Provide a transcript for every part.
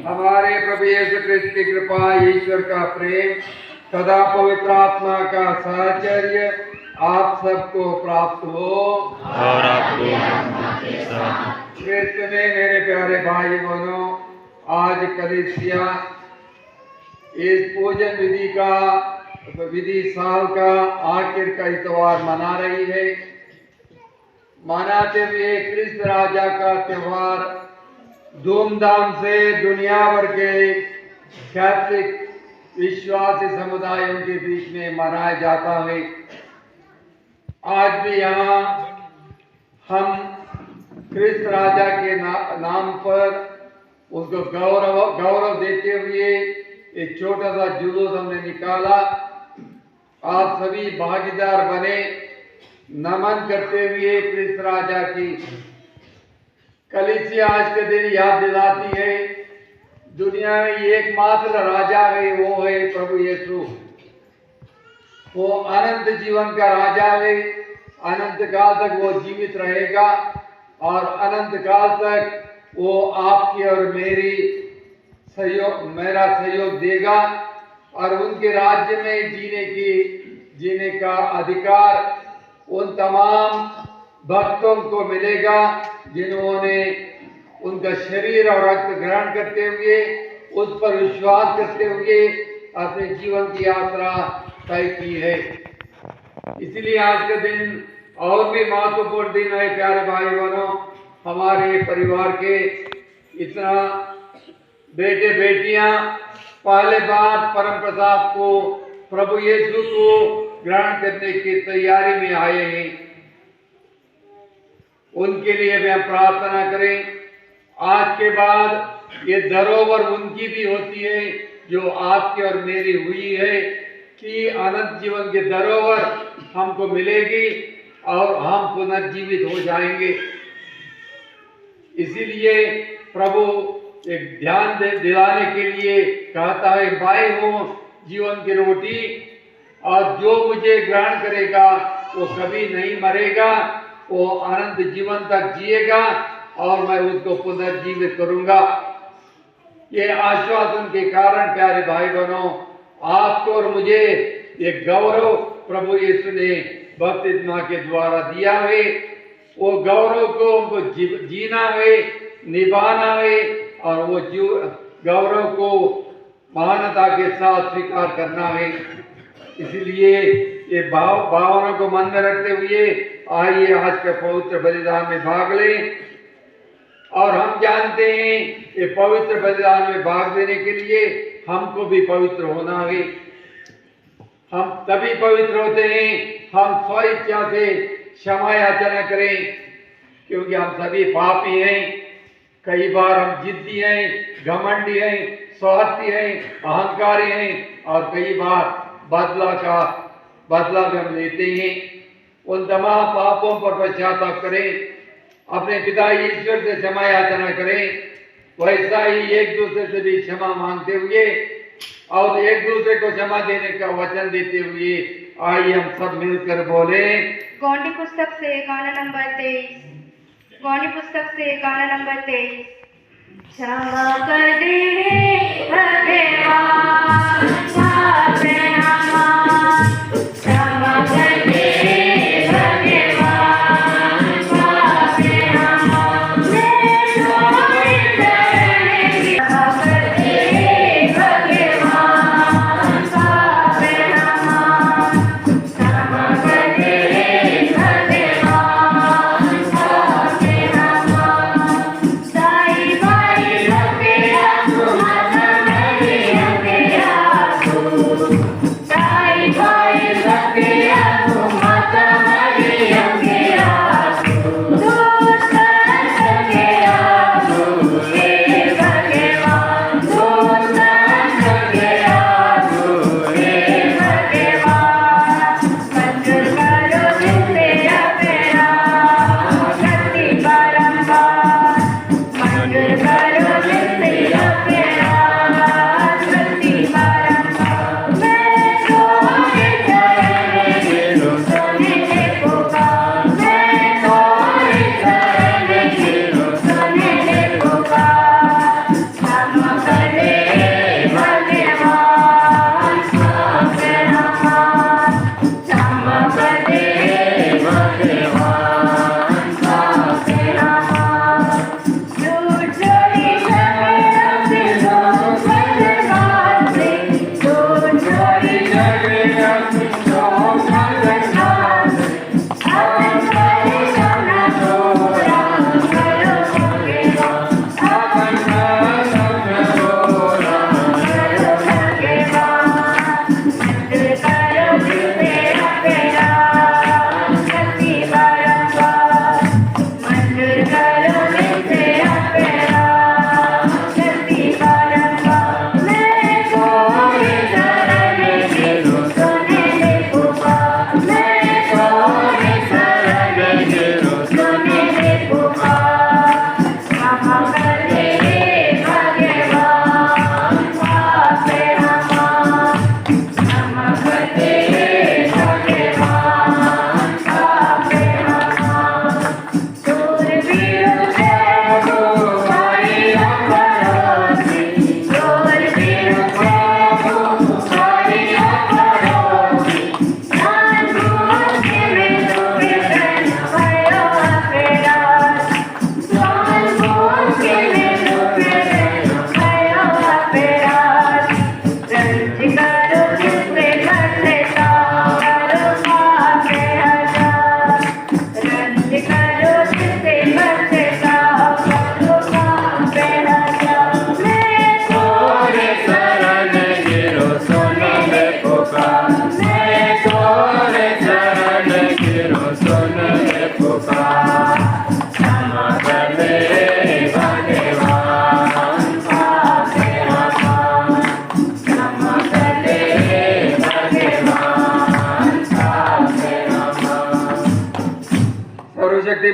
हमारे प्रभु यीशु क्रिस्त की कृपा, ईश्वर का प्रेम, सदा पवित्र आत्मा का साहचर्य आप सबको प्राप्त हो और आपको क्रिस्त में मेरे प्यारे भाई बहनों, आज कलीसिया इस पूजन विधि साल का आखिर का इतवार मना रही है। मनाते हुए क्रिस्त राजा का त्योहार धूमधाम से दुनिया भर के कैथोलिक विश्वासी समुदायों के बीच में मनाया जाता है। आज भी यहाँ हम क्रिस्त राजा के नाम पर उसको गौरव देते हुए एक छोटा सा जुलूस हमने निकाला। आप सभी भागीदार बने। नमन करते हुए क्रिस्त राजा की कलीसिया आज के दिन याद दिलाती है, दुनिया में एकमात्र राजा है, वो है प्रभु यीशु। वो अनंत जीवन का राजा है। अनंत काल तक वो जीवित रहेगा और अनंत काल तक वो आपकी और मेरा सहयोग देगा और उनके राज्य में जीने का अधिकार उन तमाम भक्तों को मिलेगा जिन्होंने उनका शरीर और रक्त ग्रहण करते हुए उस पर विश्वास करते हुए अपने जीवन की यात्रा तय की है। इसलिए आज का दिन और भी महत्वपूर्ण दिन है। प्यारे भाई बहनों, हमारे परिवार के इतना बेटे बेटियां पहले बार परम प्रसाद को प्रभु यीशु को ग्रहण करने की तैयारी में आए हैं। उनके लिए भी हम प्रार्थना करें। आज के बाद ये धरोहर उनकी भी होती है जो आपकी और मेरी हुई है कि अनंत जीवन की धरोहर हमको मिलेगी और हम पुनर्जीवित हो जाएंगे। इसीलिए प्रभु एक ध्यान दिलाने के लिए कहता है, भाई हो जीवन की रोटी और जो मुझे ग्रहण करेगा वो कभी नहीं मरेगा, वो अनंत जीवन तक जिएगा और मैं उसको पुनर्जीवित करूंगा। ये आश्वासन के कारण प्यारे भाई बहनों, आपको और मुझे ये गौरव प्रभु यीशु ने बपतिस्मा के द्वारा दिया है। वो गौरव को हमको जीना है, निभाना है और वो गौरव को महानता के साथ स्वीकार करना है। इसलिए ये भावना को मन में रखते हुए आइए आज के पवित्र बलिदान में भाग लें। और हम जानते हैं ये पवित्र बलिदान में भाग लेने के लिए हमको भी पवित्र होना है। हम तभी पवित्र होते हैं हम स्वेच्छा से क्षमा याचना करें, क्योंकि हम सभी पापी हैं। कई बार हम जिद्दी हैं, घमंडी हैं, स्वार्थी हैं, अहंकारी हैं और कई बार बदला भी हम लेते हैं। उन तमाम पापों पर पश्चाताप करें, अपने पिता ईश्वर से क्षमा याचना करें। वैसा ही एक दूसरे से भी क्षमा मांगते हुए और एक दूसरे को क्षमा देने का वचन देते हुए आइए हम सब मिलकर बोले। गौंडी पुस्तक से गाना नंबर 23। गौंडी पुस्तक से गाना नंबर 23। क्षमा कर दे भगवान, क्षमा कर दे Bye.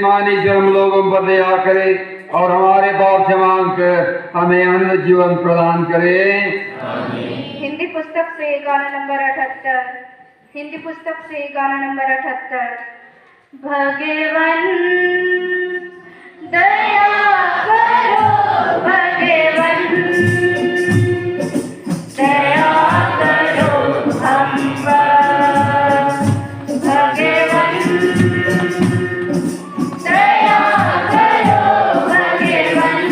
शक्तिमान ईश्वर हम लोगों पर दया करे और हमारे पाप क्षमा कर हमें अनंत जीवन प्रदान करे। हिंदी पुस्तक से गाना नंबर 78। हिंदी पुस्तक से गाना नंबर 78। भगवान दया करो, भगवान दया करो हम पर, भगवान दया करो, भगवान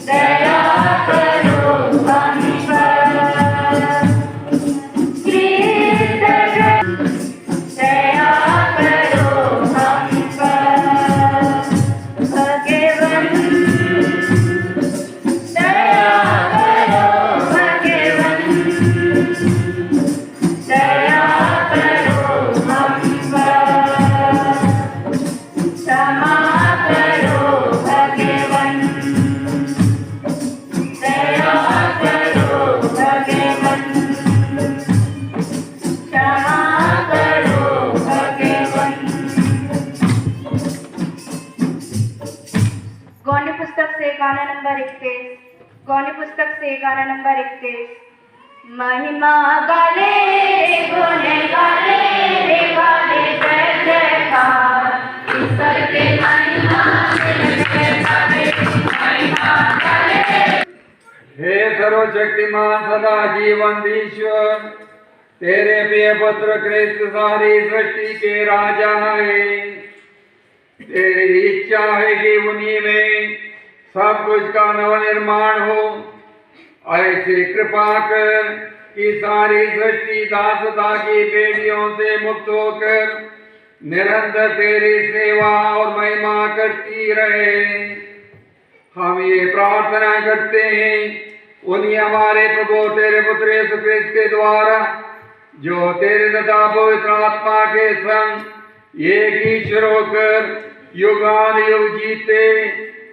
दया करो हम पर, कृष्ण दया करो हम पर, भगवान दया करो, भगवान दया करो हम पर, क्षमा करो भगवान दया करो, भगवान क्षमा करो भगवान। गौनी पुस्तक से गाना नंबर 31। गौनी पुस्तक से गाना नंबर 31। महिमा गाले रे गुण गाले रे गाले जय जयकार, ईश्वर के महिमा हे सर्वशक्तिमान सदा जीवन ईश्वर, तेरे प्रिय पुत्र कृष्ण सारी सृष्टि के राजा है। तेरी इच्छा है कि उन्हीं में सब कुछ का नवनिर्माण हो। ऐसी कृपा कर कि सारी सृष्टि दासता की बेड़ियों से मुक्त होकर निरंतर तेरी सेवा और महिमा करती रहे। हम ये प्रार्थना करते हैं उन्हीं हमारे प्रभु तेरे पुत्र यीशु क्रिस्त के द्वारा, जो तेरे तथा पवित्र आत्मा के संग एक ईश्वर होकर युगानुयुग जीते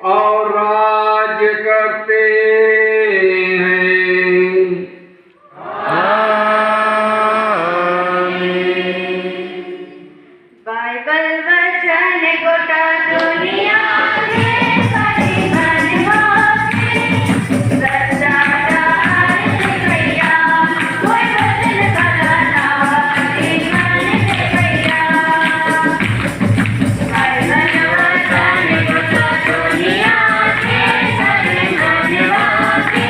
और राज्य करते हैं। बाइबल वचन गोटा दुनिया में परिमल होते, सच्चा डाल भैया कोई वचन बदलना परिमल भैया। बाइबल वचन गोटा दुनिया में परिमल होते,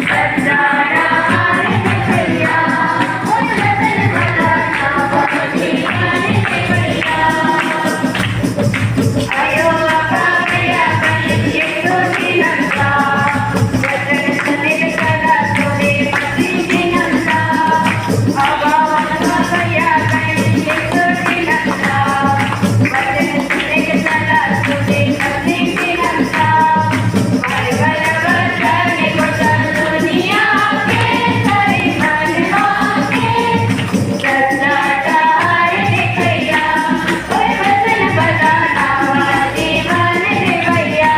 सच्चा डाल भैया कोई वचन बदलना परिमल भैया। आयो बाबा भैया ये तो दिनंता, वचन सुने सदा सुने मसी दिनंता। बाबा भैया ये तो दिनंता, वचन सुने सदा सुने मसी दिनंता। बाइबल वचन गोटा दुनिया के परिमल होते, सच्चा डाल भैया कोई वचन बदलना जीवन भैया।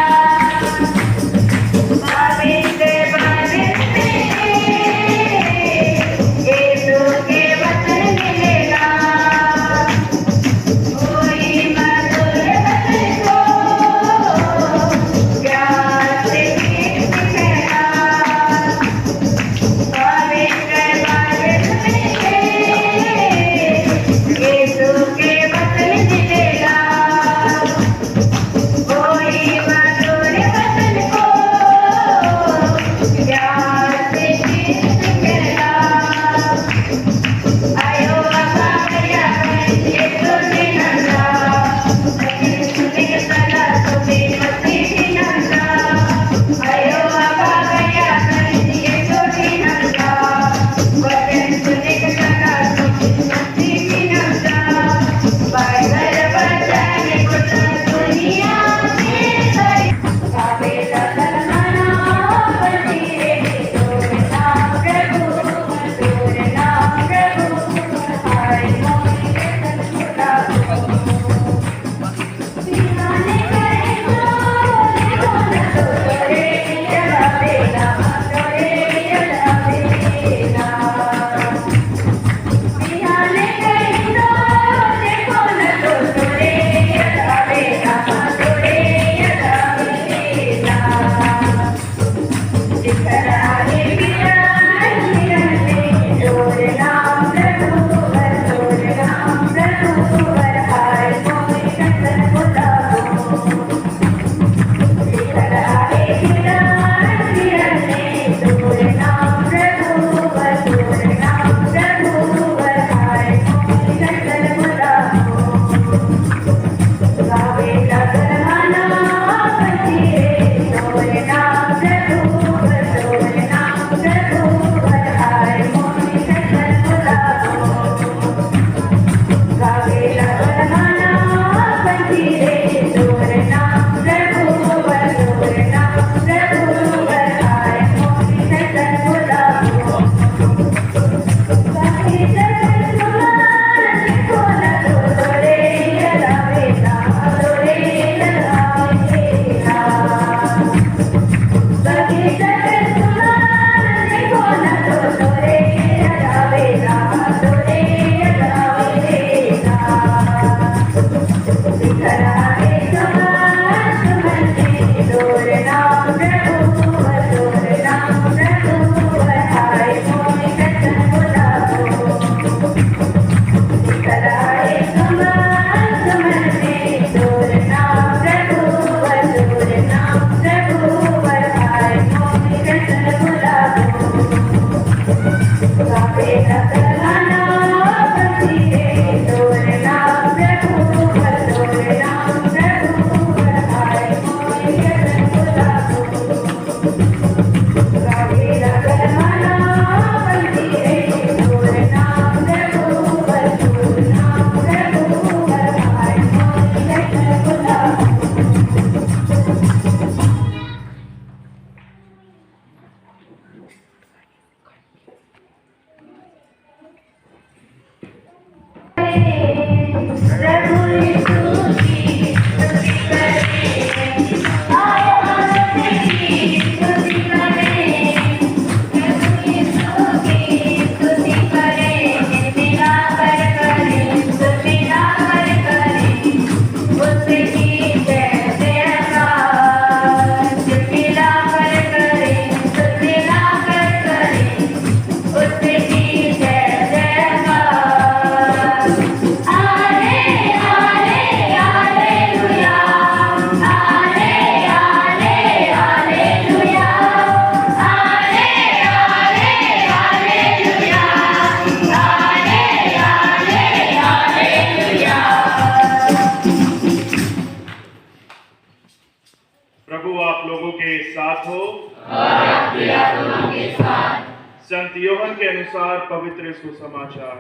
साथ हो और आपकी आत्मा के साथ। संत योहन के अनुसार पवित्र सुसमाचार।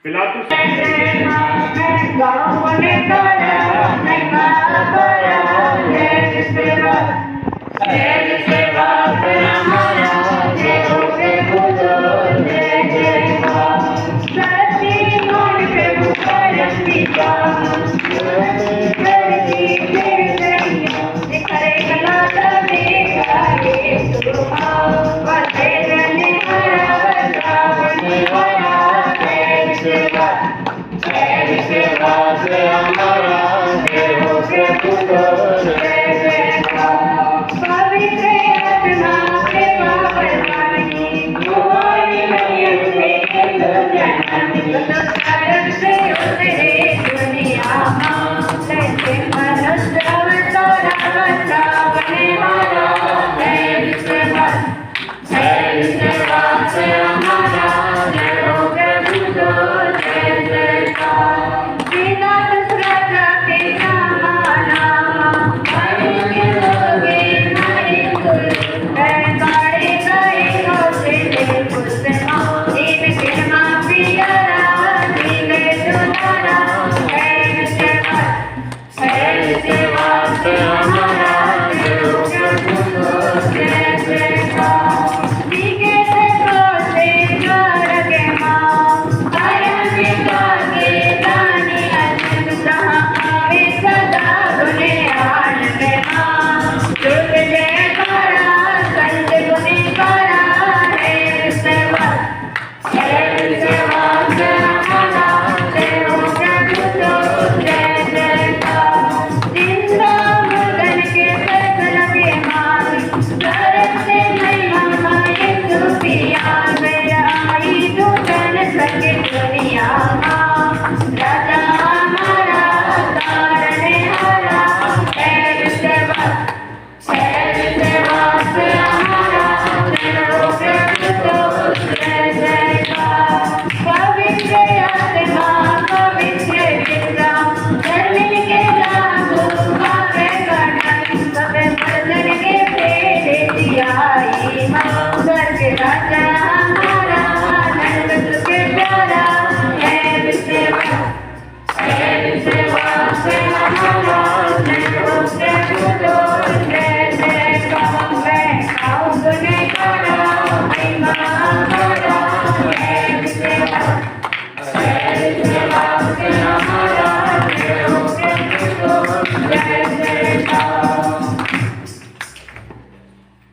पिलातुस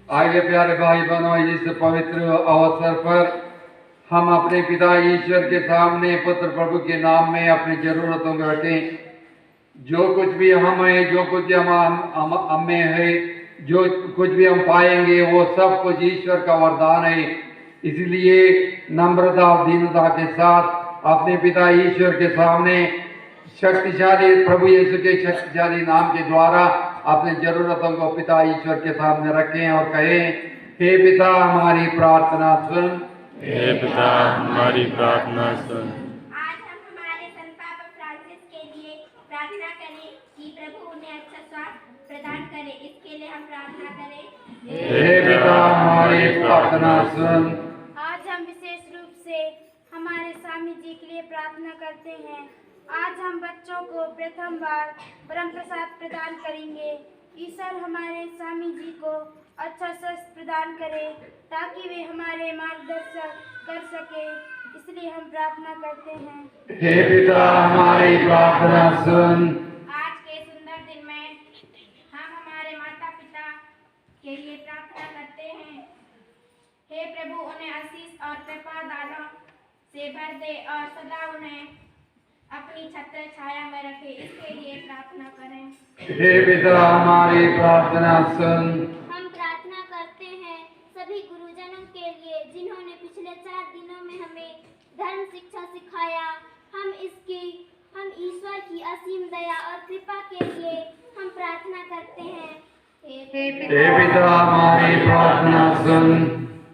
आइए प्यारे भाई बहनों, इस पवित्र अवसर पर हम अपने पिता ईश्वर के सामने पुत्र प्रभु के नाम में अपनी जरूरतों को रखें। जो कुछ भी हम है, जो कुछ हम में है, जो कुछ भी हम पाएंगे वो सब कुछ ईश्वर का वरदान है। इसलिए नम्रता और दीनता के साथ अपने पिता ईश्वर के सामने शक्तिशाली प्रभु यीशु के शक्तिशाली नाम के द्वारा अपने जरूरतों को पिता ईश्वर के सामने रखें और कहें, हे पिता हमारी प्रार्थना सुन। हे पिता हमारी प्रार्थना सुन। आज हम हमारे संत पापा फ्रांसिस के लिए प्रार्थना करें कि प्रभु उन्हें अच्छा स्वास्थ्य प्रदान करे। इसके लिए हम प्रार्थना करें। हे पिता हमारी प्रार्थना सुन। आज हम विशेष रूप से हमारे स्वामी जी के लिए प्रार्थना करते हैं। आज हम बच्चों को प्रथम बार परम प्रसाद प्रदान करेंगे। ईश्वर हमारे स्वामी जी को अच्छा स्वास्थ्य प्रदान करे ताकि वे हमारे मार्गदर्शन कर सके, इसलिए हम प्रार्थना करते हैं। हे पिता हमारी प्रार्थना सुन। आज के सुंदर दिन में हम हमारे माता पिता के लिए प्रार्थना करते हैं। हे प्रभु उन्हें आशीष और कृपा दानों से भर दे और सदा उन्हें अपनी छत्र छाया में रखे, इसके लिए प्रार्थना करें। हे पिता हमारी प्रार्थना सुन। हम प्रार्थना करते हैं सभी गुरुजनों के लिए जिन्होंने पिछले 4 दिनों में हमें धर्म शिक्षा सिखाया। हम ईश्वर की असीम दया और कृपा के लिए हम प्रार्थना करते हैं। हे पिता हमारी प्रार्थना सुन।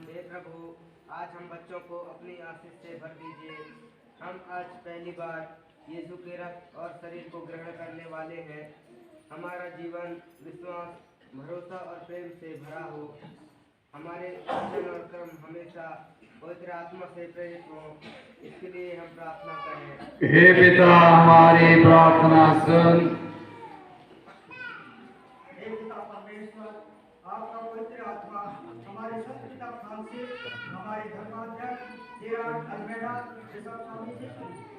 हे प्रभु, आज हम बच्चों को अपनी आशीष से भर दीजिए। हम आज पहली बार यीशु के रक्त और शरीर को ग्रहण करने वाले हैं। हमारा जीवन विश्वास, भरोसा और प्रेम से भरा हो। हमारे वचन और कर्म हमेशा पवित्र आत्मा से प्रेरित हो। इसके लिए हम प्रार्थना करें। हे पिता हमारी प्रार्थना सुन। हे पिता परमेश्वर, आपका पवित्र आत्मा हमारे संत पिता फ्रांसिस, हमारे धर्माध्यक्ष Gerald Almeida, bishop Swami ji,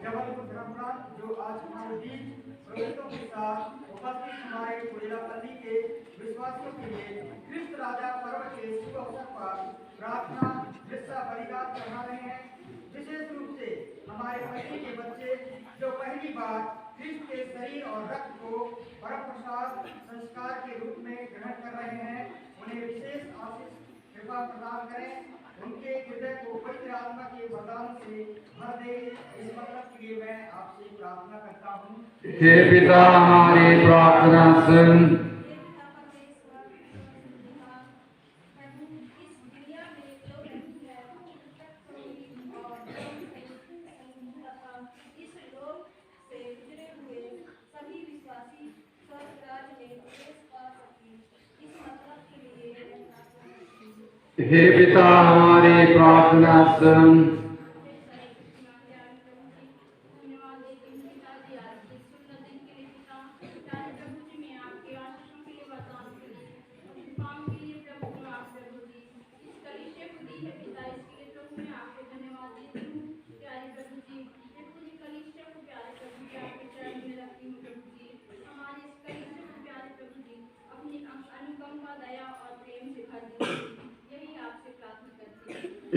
Jabalpur Dharmaraj जो आज हमारे बीच प्रवृत्तों के साथ उपस्थित हमारे कोयलापल्ली के विश्वासियों के लिए क्रिस्त राजा पर्व के शुभ अवसर पर प्रार्थना हिस्सा बलिदान चढ़ा रहे हैं। विशेष रूप से हमारे पति के बच्चे जो पहली बार क्रिस्त के शरीर और रक्त को परम प्रसाद संस्कार के रूप में ग्रहण कर रहे हैं, उन्हें विशेष आशीष कृपा प्रदान करें। उनके हृदय को पवित्र आत्मा के वरदान से भर दे। इस मतलब के लिए मैं आपसे प्रार्थना करता हूँ। हे पिता हमारी प्रार्थना सुन। हे पिता हमारी प्रार्थना सुन।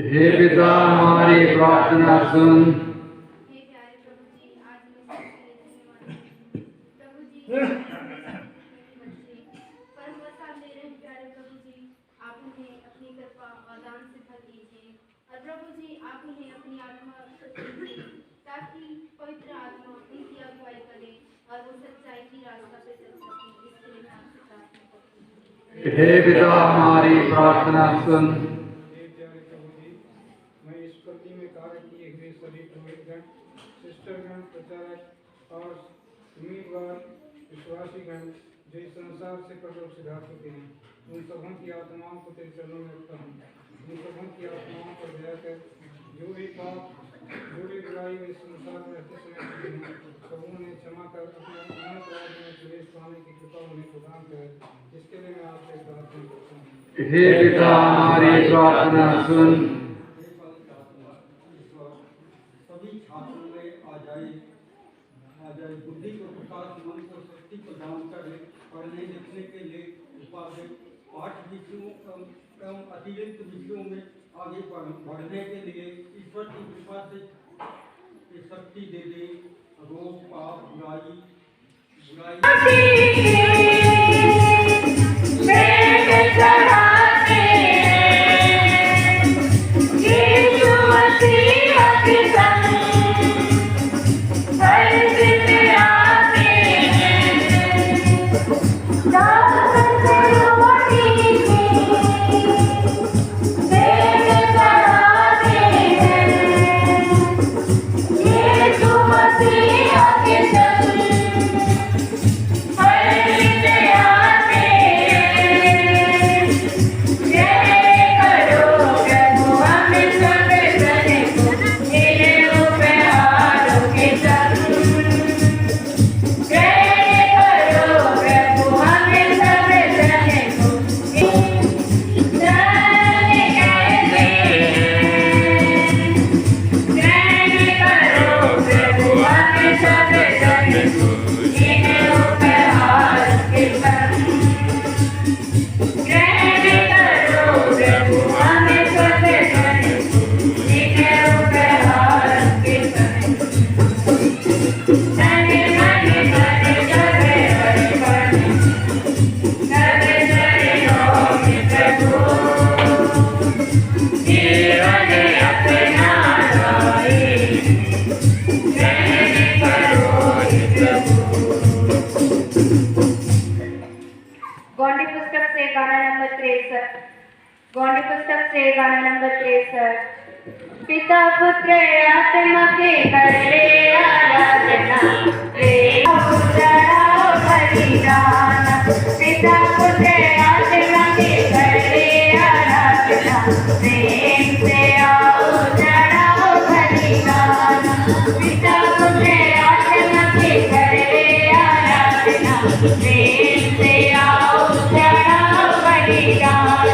हे पिता हमारी प्रार्थना सुन। हे प्यारे प्रभु जी, आज मैं प्रभु जी परम प्रसाद दे रहे हैं। प्यारे प्रभु जी, आप उन्हें अपनी कृपा और दान से भर दीजिए और प्रभु जी आप उन्हें अपनी आत्मा दीजिए ताकि पवित्र आत्मा उनकी अगुवाई करे और वो सच्चाई की रास्ता पे चल सके। इसके लिए मैं आपसे प्रार्थना करती हूँ। हे पिता हमारी प्रार्थना सुन। सिस्टरगण, प्रचारक और उम्मीदवार विश्वासीगण जो इस संसार से परलोक सिधा चुके हैं, उन सबों की आत्माओं को तेरे चरणों में रखता हूँ। उन सबों की आत्माओं पर दया कर। जो भी पाप, जो भी बुराई इस संसार में रहते समय किए हैं, सबों ने क्षमा कर अपने अनंत राज्य में प्रवेश पाने की कृपा उन्हें प्रदान कर। इसके लिए मैं आपसे प्रार्थना करता हूँ। हे पिता हमारी प्रार्थना सुन। बुद्धि को प्रकाश, मन को शक्ति प्रदान करे। पढ़ने लिखने के लिए उपाधि पाठ विषयों एवं अतिरिक्त विषयों में आगे बढ़ने के लिए ईश्वर की कृपा से शक्ति दे दे। रोग, पाप, बुराई गौंडी पुस्तक से गाना नंबर 63। गौंडी पुस्तक से गाना नंबर 63। पिता पुत्र आत्मा के कर ले आराधना, प्रेम चढ़ाओ बलिदान। पिता पुत्र आत्मा के कर ले आराधना, प्रेम से आओ चढ़ाओ बलिदान। पिता पुत्र आत्मा के कर ले आराधना, प्रेम से आओ चढ़ाओ बलिदान।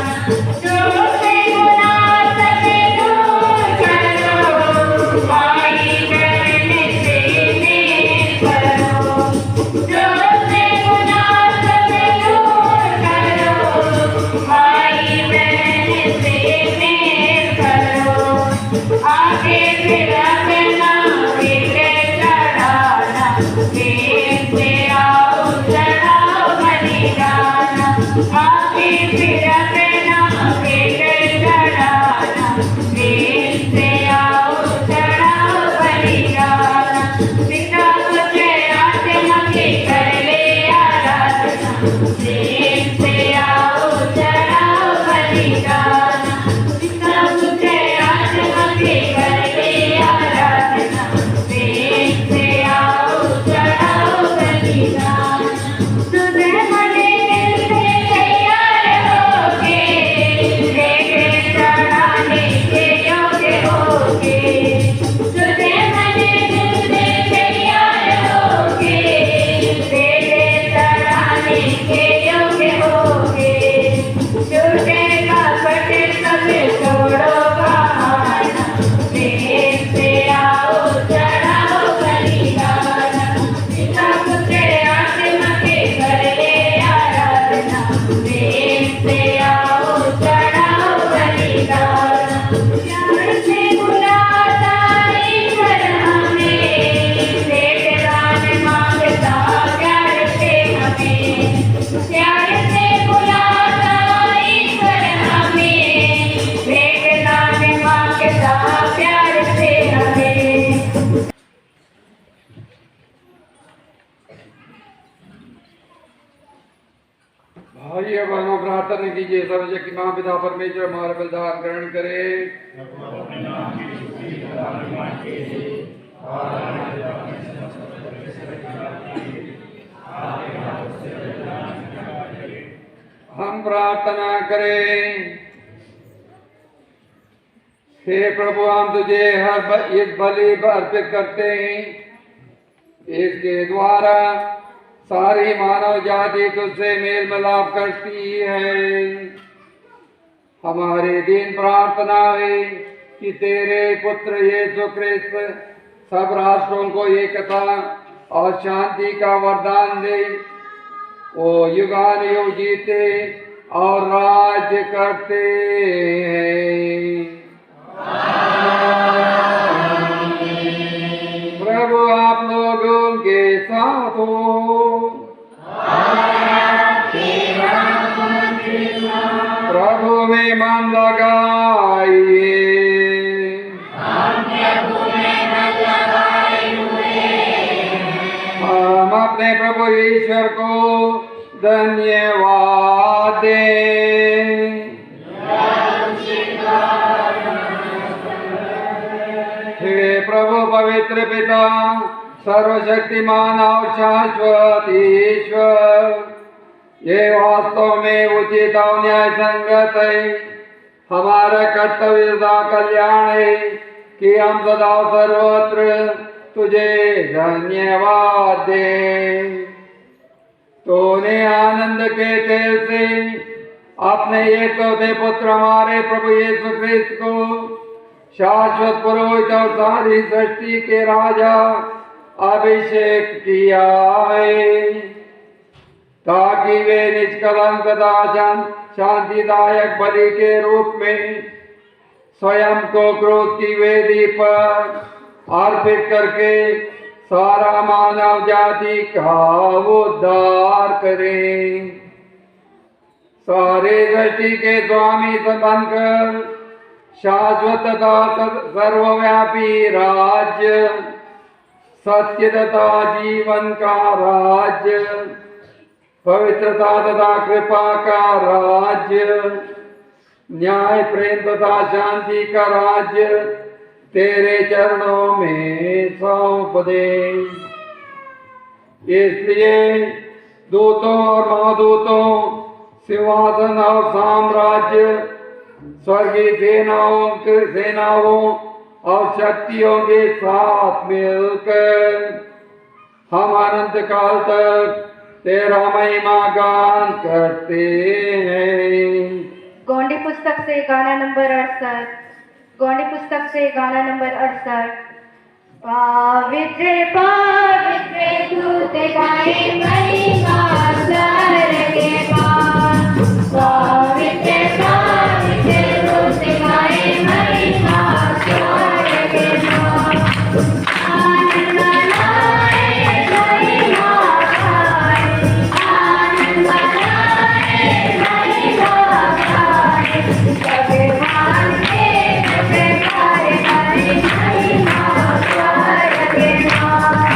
भाइयों बहनों, प्रार्थना कीजिए सर्वशक्ति मां पिता परमेश्वर हमारा बलिदान ग्रहण करे। हम प्रार्थना करें। हे प्रभु, हम तुझे इस बलि अर्पित करते हैं। इसके द्वारा सारी मानव जाति तुझसे मेल मिलाप करती है। हमारी दीन प्रार्थना है कि तेरे पुत्र यीशु कृष्ण सब राष्ट्रों को एकता और शांति का वरदान दे। वो युगानुयुग जीते और राज्य करते हैं। प्रभु आप लोगों के साथ हो। प्रभु में मन लगाइए। हम अपने प्रभु ईश्वर को धन्यवाद दें। हे प्रभु पवित्र पिता, सर्वशक्तिमान और शाश्वत ईश्वर, ये वास्तव में उचित और न्याय संगत है। हमारा कर्तव्य का कल्याण है कि हम सदा सर्वत्र तुझे धन्यवाद दें। तूने आनंद के तेल से अपने एकलौते पुत्र हमारे प्रभु यीशु क्रिस्त को शाश्वत पुरोहित और सारी सृष्टि के राजा अभिषेक किया है, ताकि वे निष्कलंक शांतिदायक बलि के रूप में स्वयं को क्रोध की वेदी पर अर्पित करके सारा मानव जाति का उद्धार करें। सारे सृष्टि के स्वामी बनकर शाश्वत तथा सर्वव्यापी राज्य, सत्य तथा जीवन का राज्य, पवित्रता तथा कृपा का राज्य न्याय, प्रेम तथा शांति का राज्य तेरे चरणों में सौंप दे। इसलिए दूतों और महादूतों, सिंहासन और साम्राज्य, स्वर्गीय सेनाओं और शक्तियों के साथ मिलकर हम अनंत काल तक तेरा महिमा गान करते हैं। गौंडी पुस्तक से गाना नंबर 68। गौंडी पुस्तक से गाना नंबर 68। पवित्र पवित्र दूत गाए महिमा स्वर्ग के पार। पवित्र पवित्र दूत गाए महिमा स्वर्ग के पार। आनंद मनाए महिमा गाए, आनंद मनाए महिमा गाए। भगवान के प्रकार गाए महिमा स्वर्ग के पार।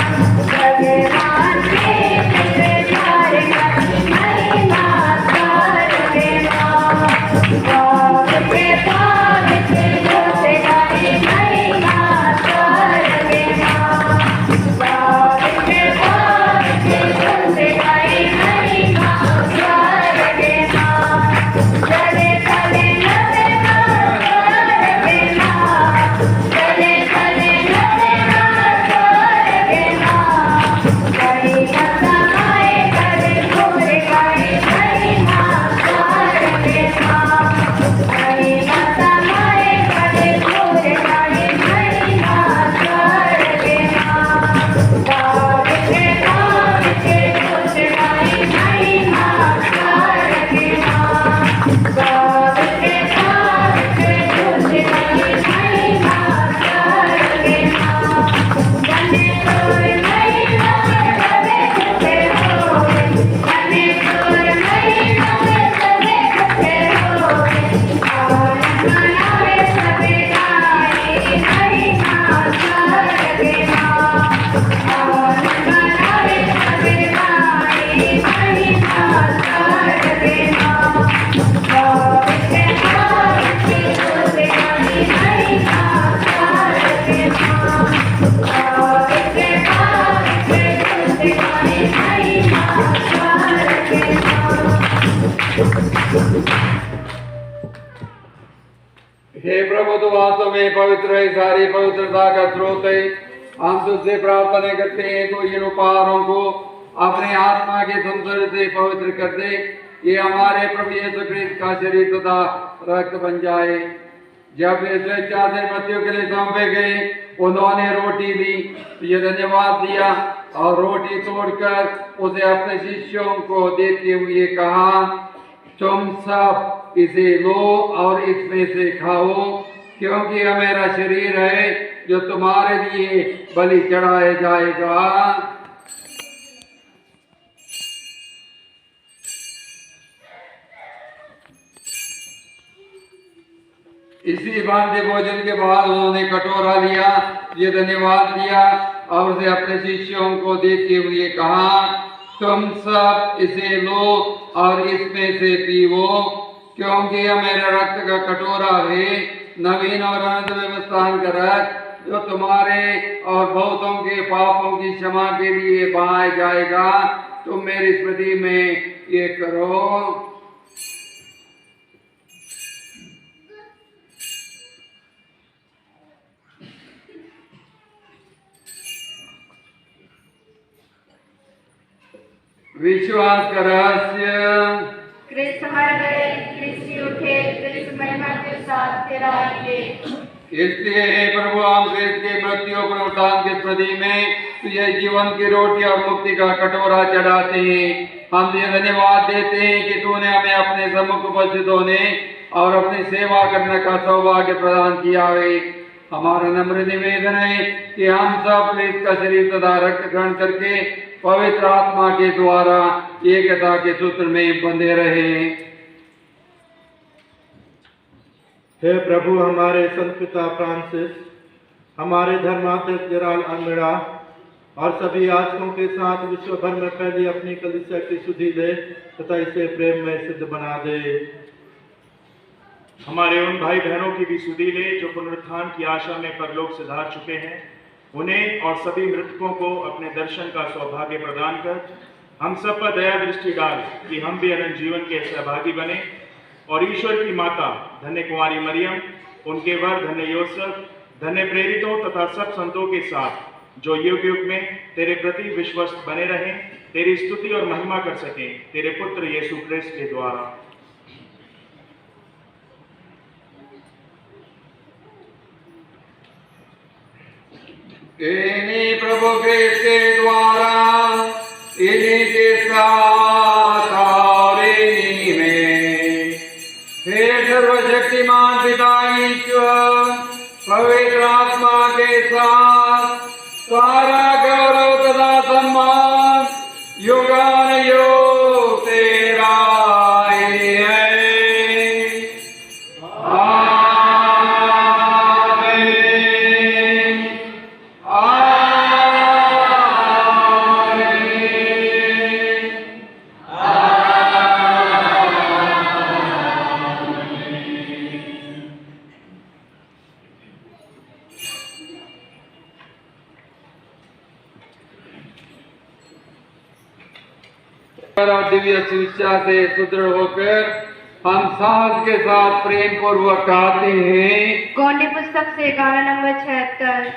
भगवान के प्रकार गाए महिमा स्वर्ग के पार। पवित्र पवित्र दूत गाए महिमा स्वर्ग के पार। पवित्र पवित्र दूत गाए महिमा स्वर्ग के पार। चले चले नवे स्वर्ग के नाम, चले चले नवे स्वर्ग के नाम। कड़ी समाए करे घूर गाए महिमा स्वर्ग के नाम। कड़ी समाए करे घूर गाए महिमा स्वर्ग के नाम। पवित्र पवित्र दूत गाए महिमा स्वर्ग के नाम। पवित्र पवित्र दूत गाए महिमा स्वर्ग के नाम। बने तोर महिमा सबे खुशे होए, बने तोर महिमा सबे खुशे होए। आनंद मनावे सबे गाए महिमा स्वर्ग के नाम। आनंद मनावे सबे गाए महिमा स्वर्ग के नाम। पवित्र पवित्र दूत गाए महिमा स्वर्ग के नाम। पवित्र पवित्र दूत गाए महिमा स्वर्ग के नाम। हे प्रभु, तू वास्तव में पवित्र है, सारी पवित्रता का स्रोत है। हम तुझसे प्रार्थना करते हैं तो इन उपहारों को अपने आत्मा के संसर्ग से पवित्र कर दे। ये हमारे प्रभु यीशु क्रिस्त का शरीर तथा रक्त बन जाए। जब वे स्वेच्छा से मृत्यु के लिए सौंपे गए, उन्होंने रोटी ली, तुझे धन्यवाद दिया और रोटी तोड़कर उसे अपने शिष्यों को देते हुए कहा, तुम सब इसे लो और इसमें से खाओ, क्योंकि यह मेरा शरीर है जो तुम्हारे लिए बलि चढ़ाया जाएगा। इसी भांति भोजन के बाद उन्होंने कटोरा लिया, ये धन्यवाद दिया और उसे अपने शिष्यों को देते हुए कहा, तुम सब इसे लो और इसमें से पीवो, क्योंकि यह मेरा रक्त का कटोरा है, नवीन और अनंत व्यवस्थान का रक्त, जो तुम्हारे और बहुतों के पापों की क्षमा के लिए बहाया जाएगा। तुम मेरी स्मृति में ये करो। विश्वास का रहस्य। क्रिस्त मर गए, क्रिस्त उठे, क्रिस्त महिमा के साथ तेरा आइए। इसलिए हे प्रभु, हम क्रिस्त के मृत्यु और पुनरुत्थान की स्मृति में तुझे जीवन की रोटी और मुक्ति का कटोरा चढ़ाते हैं। हम तुझे धन्यवाद देते हैं कि तूने हमें अपने सम्मुख उपस्थित होने और अपनी सेवा करने का सौभाग्य प्रदान किया है। हमारा नम्र निवेदन है कि हम सब क्रिस्त का शरीर तथा रक्त ग्रहण करके पवित्र आत्मा के द्वारा एकता के सूत्र में बंधे रहे। हे प्रभु, हमारे संत पिता फ्रांसिस, हमारे धर्माध्यक्ष जेराल्ड अल्मेडा और सभी याजकों के साथ विश्व भर में फैली अपनी कलीसिया की सुधि ले तथा इसे प्रेम में सिद्ध बना दे। हमारे उन भाई बहनों की भी सुधि ले जो पुनरुत्थान की आशा में परलोक सिधार चुके हैं। उन्हें और सभी मृतकों को अपने दर्शन का सौभाग्य प्रदान कर हम सब पर दया दृष्टि डाल कि हम भी अनंत जीवन के सहभागी बने। और ईश्वर की माता धन्य कुमारी मरियम, उनके वर धन्य योसेफ, धन्य प्रेरितों तथा सब संतों के साथ जो युग युग में तेरे प्रति विश्वस्त बने रहें, तेरी स्तुति और महिमा कर सकें तेरे पुत्र यीशु क्रिस्त के द्वारा। इन्हीं प्रभु क्रिस्त के द्वारा, इन्हीं के साथ और इन्हीं में, हे सर्वशक्तिमान पिता ईश्वर, पवित्र आत्मा के साथ सारा गौरव तथा सम्मान युगानुयुग तेरा ही है। और दिव्य शिक्षा से सुदृढ़ होकर हम साहस के साथ प्रेम पूर्वक कहते हैं। गौंडी पुस्तक से गाना नंबर 76।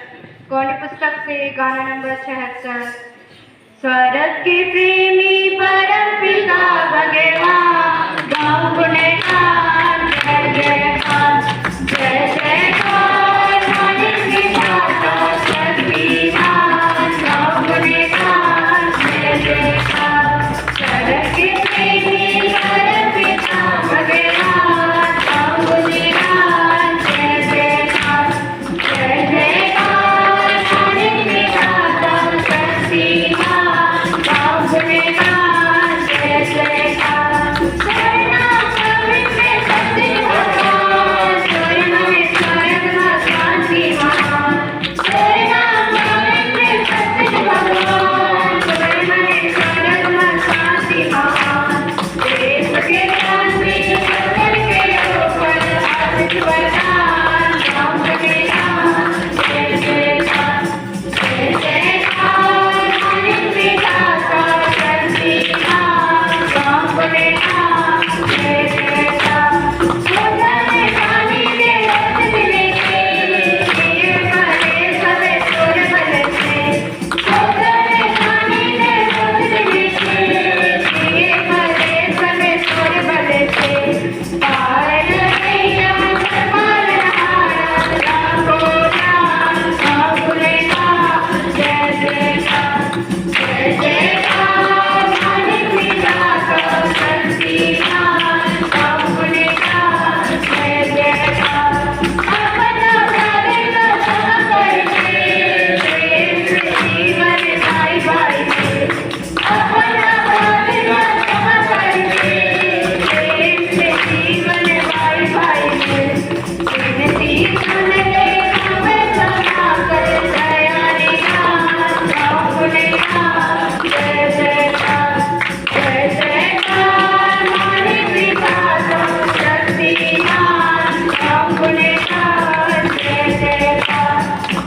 गौंडी पुस्तक से गाना नंबर 76। स्वर्ग के प्रेमी परम पिता भगवान, गाओ गुणगान जय जयकार, जय जयकार मालिक पिता का शक्तिमान, गाओ गुणगान जय जयकार। स्वर्ग के प्रेमी परम पिता भगवान, गाओ गुणगान जय जयकार, जय जयकार मालिक पिता का शक्तिमान, गाओ गुणगान जय जयकार। शरणा पवित्र सत्य भगवान, शरण में स्वर्ग में शांति महान, शरणा पवित्र सत्य भगवान, शरण में स्वर्ग में शांति महान। देश के शांति सत्य के ऊपर आदित्य वरदान, गाओ गुणगान जय जयकार, जय जयकार मालिक पिता का शक्तिमान, गाओ गुणगान जय जयकार। सुंदर पानी के रस मिले ये भरे सबे सुर बल से, सुंदर पानी के रस मिले ये भरे सबे सुर बल से। पार नैया पार हारा लाखों राम, गाओ गुणगान जय जयकार, जय जयकार मालिक पिता का शक्तिमान, गाओ गुणगान जय जयकार। अपना प्यारे का सदा करके प्रेम से जीवन भाई भाई से, अपना प्यारे का सदा करके प्रेम से जीवन भाई भाई से। विनती सुन ले हमें सदा कर दया निधान, गाओ गुणगान जय जयकार, जय जयकार मालिक पिता का शक्तिमान, गाओ गुणगान जय जयकार।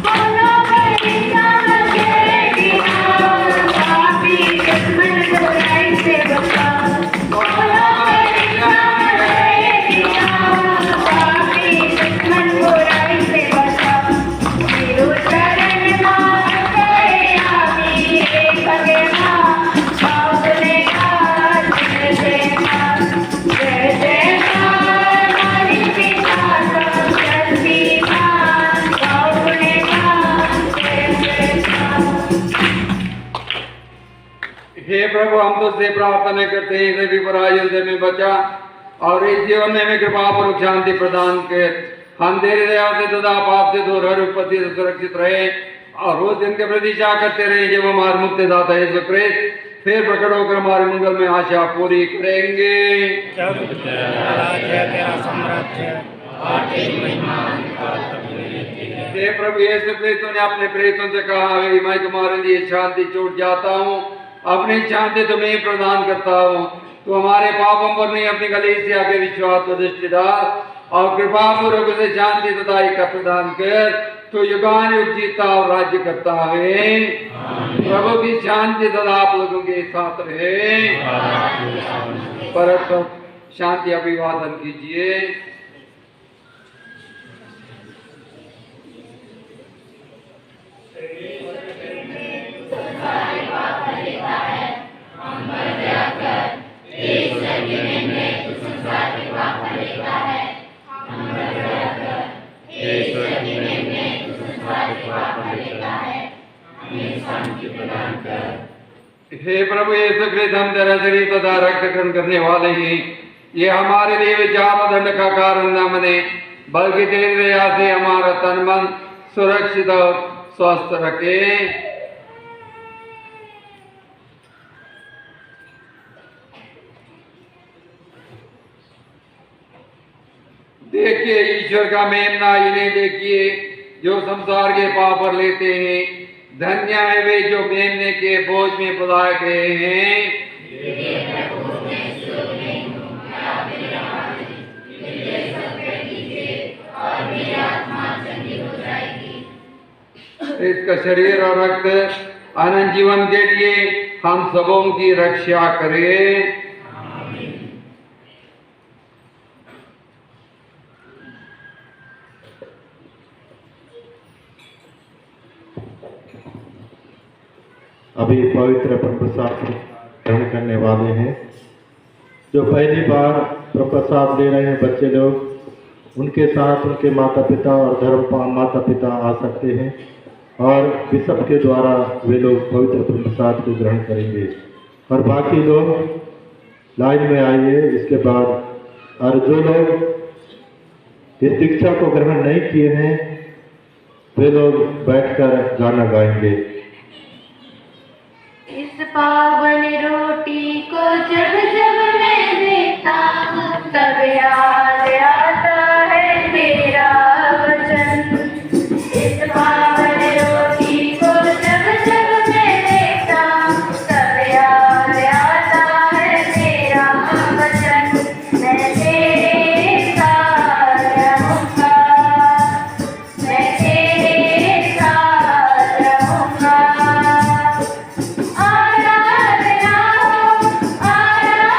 बोलो बलिदान जय निधान, पापी दुश्मन बुराई से बचा। बोलो बलिदान जय निधान, पापी दुश्मन बुराई से बचा। गुरु चरण मां गए आमी हे भगवान, गाओ गुणगान जय जयकार, जय जयकार मालिक पिता का शक्तिमान, गाओ गुणगान जय जयकार। हे प्रभु, हम तुझसे प्रार्थना करते हैं सभी बुराइयों से में बचा और इस जीवन में हमें कृपा पूर्वक शांति प्रदान कर। हम तेरी दया से तथा पाप से दूर हर विपत्ति से सुरक्षित रहे और उस दिन के प्रतीक्षा करते रहे जब हमारे मुक्तिदाता यीशु क्रिस्त फिर प्रकट होकर हमारे मंगल में आशा पूरी करेंगे। हे प्रभु यीशु क्रिस्त ने अपने प्रेरितों से कहा, मैं तुम्हारे लिए शांति छोड़ जाता हूँ, अपनी शांति तुम्हें प्रदान करता हूँ। तो हमारे पापों पर नहीं अपनी कलीसिया के विश्वास को दृष्टि डाल और कृपा पूर्वक उसे शांति तथा एकता प्रदान कर, तो युगानुयुग जीता और राज्य करता है। प्रभु की शांति सदा आप लोगों के साथ रहे। परस्पर शांति अभिवादन कीजिए। हे प्रभु यीशु क्रिस्त, हम तेरा शरीर तथा रक्त ग्रहण करने वाले हैं। ये हमारे लिए विचार और दंड का कारण न बने, बल्कि तेरी दया से हमारा तन मन सुरक्षित और स्वस्थ रखे। देखिए ईश्वर का मेमना, इन्हें देखिए जो संसार के पाप पर लेते हैं। धन्य है वे जो मेमने के बोझ में बुलाए गए हैं। इसका शरीर और रक्त अनंत जीवन के लिए हम सबों की रक्षा करे। अभी पवित्र प्रसाद ग्रहण करने वाले हैं। जो पहली बार प्रसाद ले रहे हैं बच्चे लोग, उनके साथ उनके माता पिता और धर्म माता पिता आ सकते हैं और बिशप के द्वारा वे लोग पवित्र प्रसाद को ग्रहण करेंगे। और बाकी लोग लाइन में आइए। इसके बाद और जो लोग इस दीक्षा को ग्रहण नहीं किए हैं, वे लोग बैठकर गाना गाएंगे। इस पावन रोटी को जब जब मैं देखता हूँ, तब याद आता है तेरा वचन। इस पावन रोटी को जब जब मैं देखता हूँ, तब याद आता है तेरा वचन। मैं तेरे साथ रहूँगा, मैं तेरे साथ रहूँगा। आराधना हो, आराधना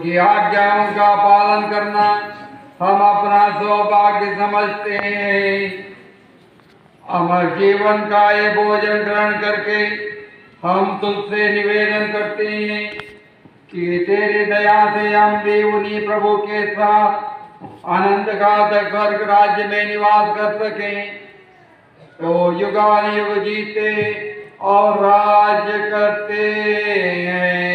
उनकी आज्ञाओं का पालन करना हम अपना सौभाग्य समझते हैं। अमर जीवन का ये भोजन ग्रहण करके हम तुझसे निवेदन करते हैं कि तेरी दया से हम भी उन्हीं प्रभु के साथ आनंद का स्वर्ग राज्य में निवास कर सकें, तो युगानुयुग जीते और राज्य करते हैं।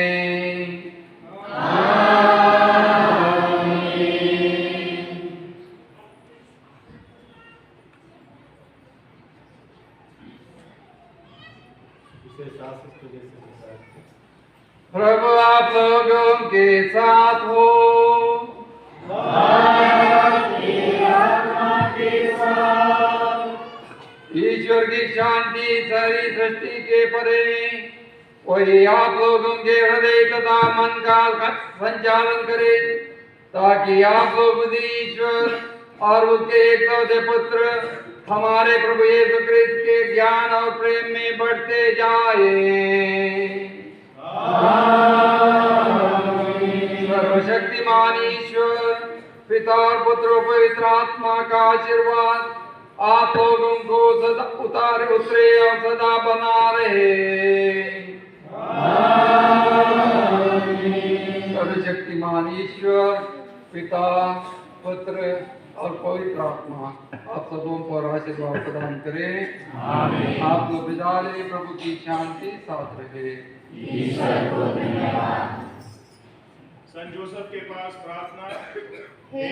प्रभु आप लोगों के साथ हो। ईश्वर की शांति सारी सृष्टि के परे कोई आप लोगों के हृदय तथा मन का संचालन करे, ताकि आप लोग ईश्वर और उसके एकलौते पुत्र हमारे प्रभु यीशु क्रिस्त के ज्ञान और प्रेम में बढ़ते जाए। सर्वशक्तिमान ईश्वर पिता और पुत्र और पवित्र आत्मा का आशीर्वाद आप लोगों को सदा उतरे और सदा बना रहे। सर्वशक्तिमान ईश्वर पिता पुत्र और पवित्र आत्मा आप सबों पर आशीर्वाद प्रदान करे। आप लोग विदा ले, प्रभु की शांति साथ रहे। संत जोसेफ के पास प्रार्थना। हे